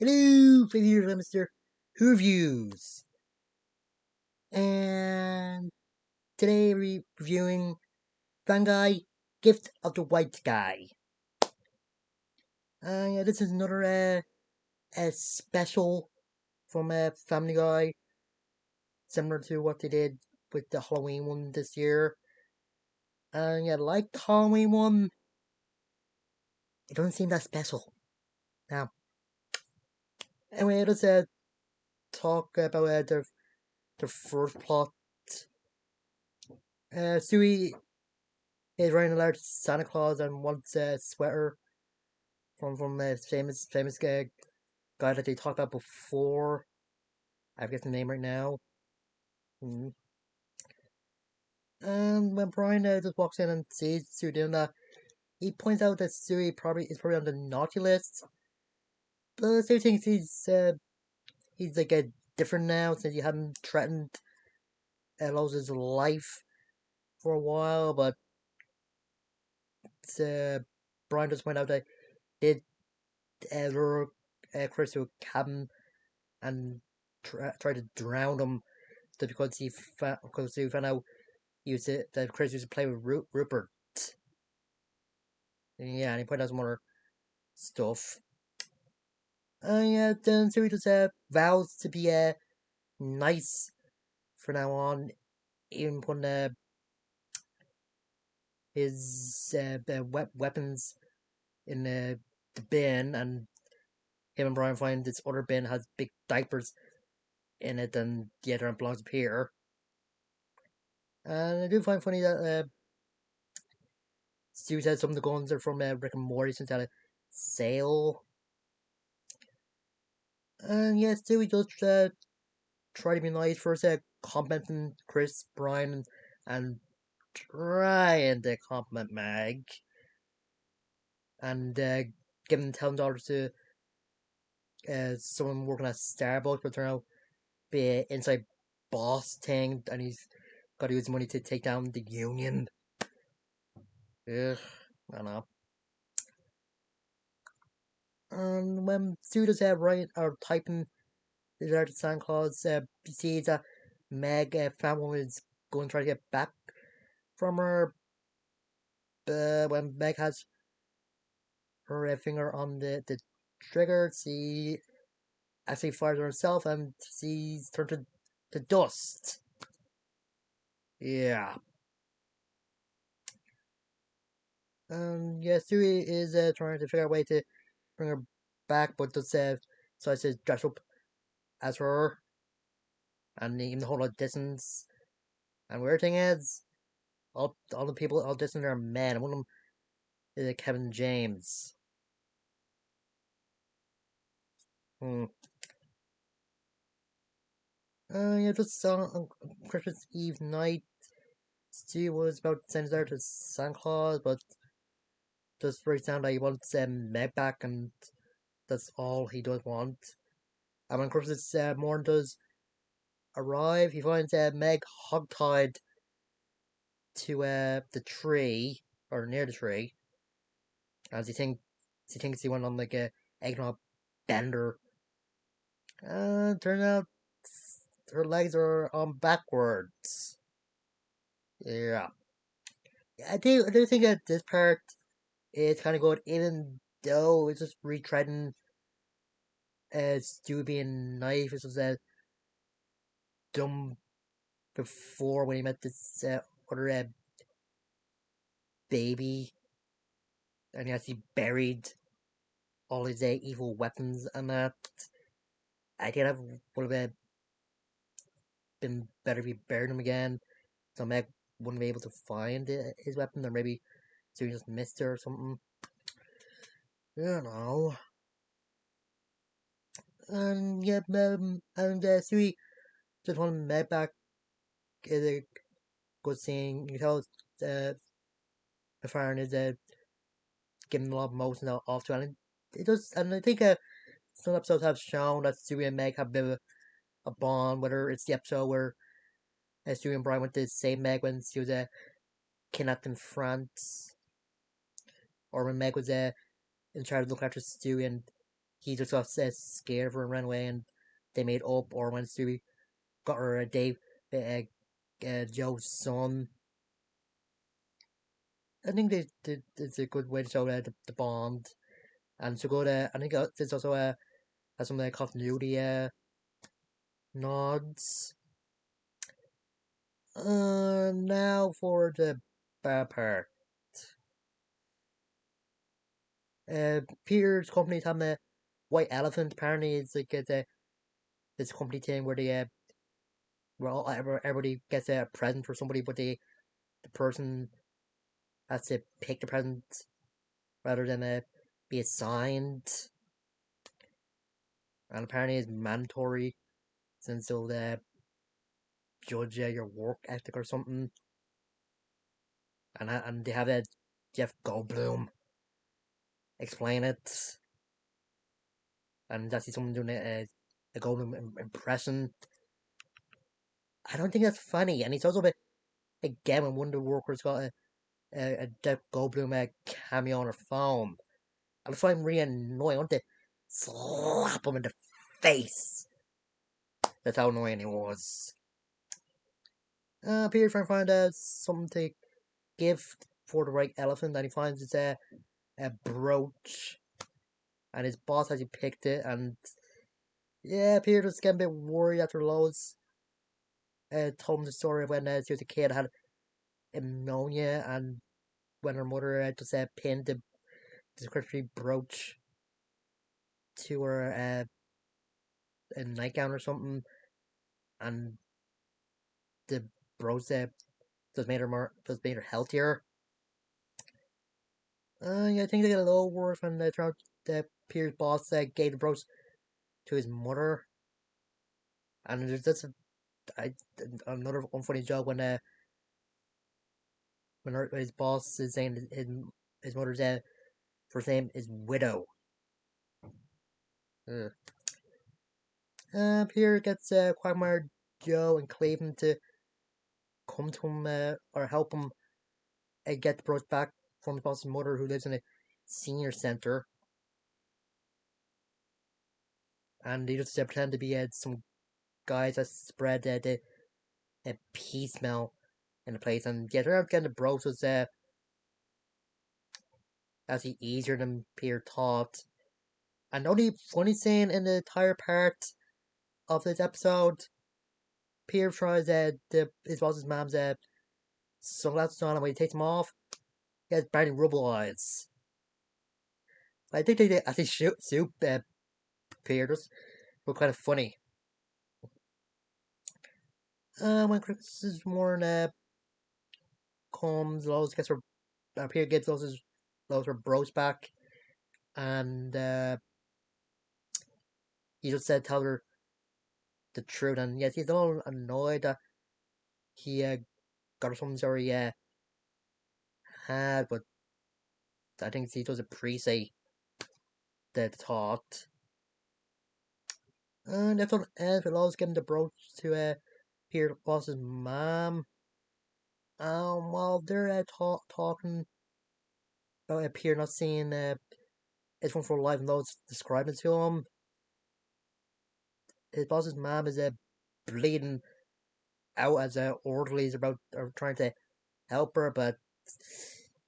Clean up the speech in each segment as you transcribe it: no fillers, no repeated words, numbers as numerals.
Hello, here's Mr.Who reviews, and today we're reviewing Fun Guy, Gift of the White Guy. Yeah, this is another special from Family Guy, similar to what they did with the Halloween one this year. And yeah, like the Halloween one, it doesn't seem that special. Now, anyway, let's talk about the first plot. Stewie is wearing a large Santa Claus and wants a sweater from the famous guy that they talked about before. I forget the name right now. Mm. And when Brian just walks in and sees Stewie doing that, he points out that Stewie is probably on the naughty list. But Stewie thinks he's like different now since he hadn't threatened Lowe's life for a while. But uh, Brian just points out that he did lure Chris to a cabin and try to drown him just because he found out that Chris used to play with Rupert. Yeah, and he pointed out some other stuff. Yeah, then so he just vows to be nice from now on, even putting his weapons in the bin, and him and Brian find this other bin has big diapers in it, and the other one belongs up here. And I do find funny that Stu said some of the guns are from Rick and Morty since they had a sale. And yeah, Stewie does try to be nice first, complimenting Chris, Brian, and trying to compliment Meg, and giving $10 to someone working at Starbucks, but turn out be an inside boss thing, and he's got to use money to take down the union. Ugh, I don't know. And when Stewie does writing or typing the letter to Santa Claus, he sees that Meg family is going to try to get back from her. When Meg has her finger on the trigger, she actually fires herself and she's turned to dust. Yeah. Yeah, Stewie is trying to figure out a way to bring her back, but does decides to dress up as her and even the whole lot of distance. And weird thing is, all the people all distance are men. One of them is Kevin James. Hmm. Yeah, just on Christmas Eve night, Stu was about to send his letter to Santa Claus, but just breaks down that he wants Meg back, and that's all he does want. And when Christmas morning does arrive, he finds Meg hogtied to the tree, or near the tree, as he thinks he went on like a eggnog bender. And turns out her legs are on backwards. Yeah. I do think that this part is kind of good, even though it's just retreading Stu being naive. It was dumb before when he met this other baby, and he actually buried all his evil weapons and that. I think that would have been better if he buried him again, so Meg wouldn't be able to find his weapon, or maybe Stu just missed it or something. You know. And yeah, and Stewie just wanted Meg back. Is a good scene. You can tell McFarlane is giving a lot of emotion off to it. And it does, and I think some episodes have shown that Stewie and Meg have a bit of a bond. Whether it's the episode where Stewie and Brian went to save Meg when she was kidnapped in France, or when Meg was in charge of looking after Stewie and he just got scared of her and ran away, and they made up. Or when Stewie got her a date with Joe's son. I think it's a good way to show the bond. And to go to, I think there's also some continuity nods. Now for the bad part. Peter's company's having a white elephant. Apparently, it's like this company thing where they where everybody gets a present for somebody, but the person has to pick the present rather than be assigned. And apparently, it's mandatory since they'll judge your work ethic or something. And they have Jeff Goldblum explain it, and that's someone doing a Goldblum impression. I don't think that's funny, and it's also a bit again when one of the workers got a Jeff Goldblum cameo on her phone. I just find him really annoying. I want to slap him in the face. That's how annoying he was. Peter trying to find something to give for the right elephant, and he finds it's a brooch, and his boss has picked it, and yeah, Peter just getting a bit worried after Lois told him the story of when she was a kid, had pneumonia, and when her mother just pinned the Christmas brooch to her a nightgown or something, and the brooch just made her healthier. Yeah, I think they get a little worse when the Peter's boss gave the brooch to his mother, and there's just another unfunny joke when his boss is saying his mother's first name is Widow. Ugh. Peter gets Quagmire Joe and Cleveland to come to him or help him get the brooch back from his boss's mother, who lives in a senior center. And he just pretend to be some guys that spread the peace smell in the place. And yeah, they're out getting the brooch was actually easier than Peter thought. And the only funny scene in the entire part of this episode, Peter tries his boss's mom's sunglasses on, and when he takes them off, he has Barney Rubble eyes. I think they actually shoot Peter. Just were kind of funny. When Christmas morning comes, Lois gets her Peter gives Lois her brooch back, and he just said tell her the truth. And yes, he's a little annoyed that he got her something sorry had, but I think he does appreciate the thought. And that's what ends with Lois giving the brooch to Peter Boss's mom. While they're talking about Peter not seeing his one for life and Lois describing it to him, his boss's mom is bleeding out as orderlies are trying to help her, but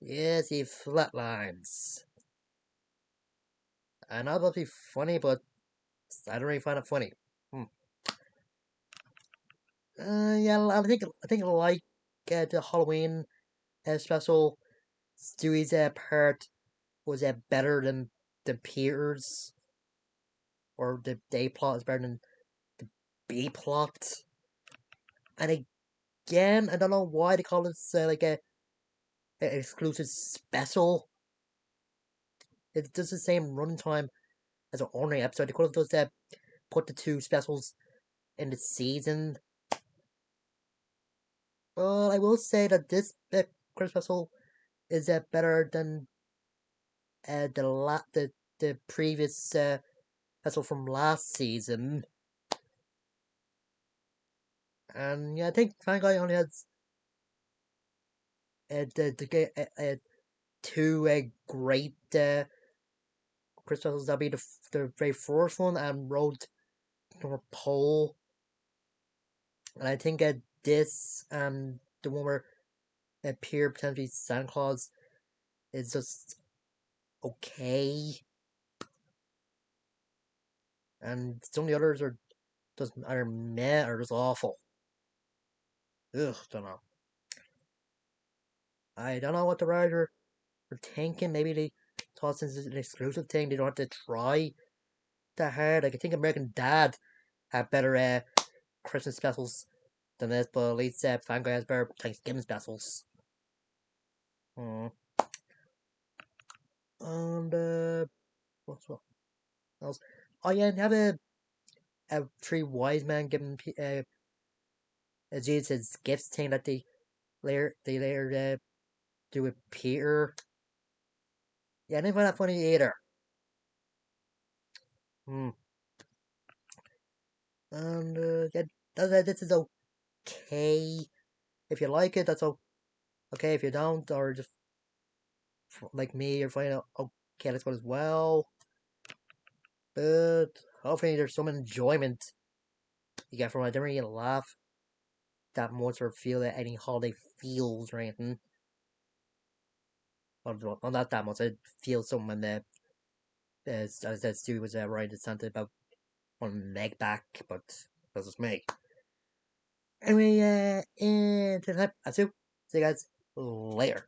yes, he flatlines. And I thought it'd be funny, but I don't really find it funny. Hmm. Yeah, I think like the Halloween special, Stewie's part was better than Peter's, or the A plot is better than the B plot. And again, I don't know why they call it like a exclusive special. It does the same runtime as an ordinary episode. They could have just put the two specials in the season. Well, I will say that this Christmas special is better than the previous special from last season. And yeah, I think Fanguy only has two great Christmas specials. That'll be the very first one, and Road to North Pole. And I think this and the one where appear potentially Santa Claus is just okay, and some of the others are just either meh or just awful. Ugh, don't know. I don't know what the writer were thinking. Maybe they thought since it's an exclusive thing, they don't have to try that hard. Like I think American Dad had better Christmas specials than this, but at least Fango has better Thanksgiving specials. Hmm. And what else? Oh yeah, and have a three wise men giving Jesus gifts thing that they later do with Peter. Yeah, I didn't find that funny either. Hmm. And yeah, this is okay. If you like it, that's okay. If you don't, or just like me, you're finding it okay, that's good as well. But hopefully, there's some enjoyment you get from it. I don't really laugh that much or feel that any holiday feels or anything. Well, not that much. I feel something when as I said, Stu was writing something about one leg back, but that's just me. Anyway, and that's it. See you guys later.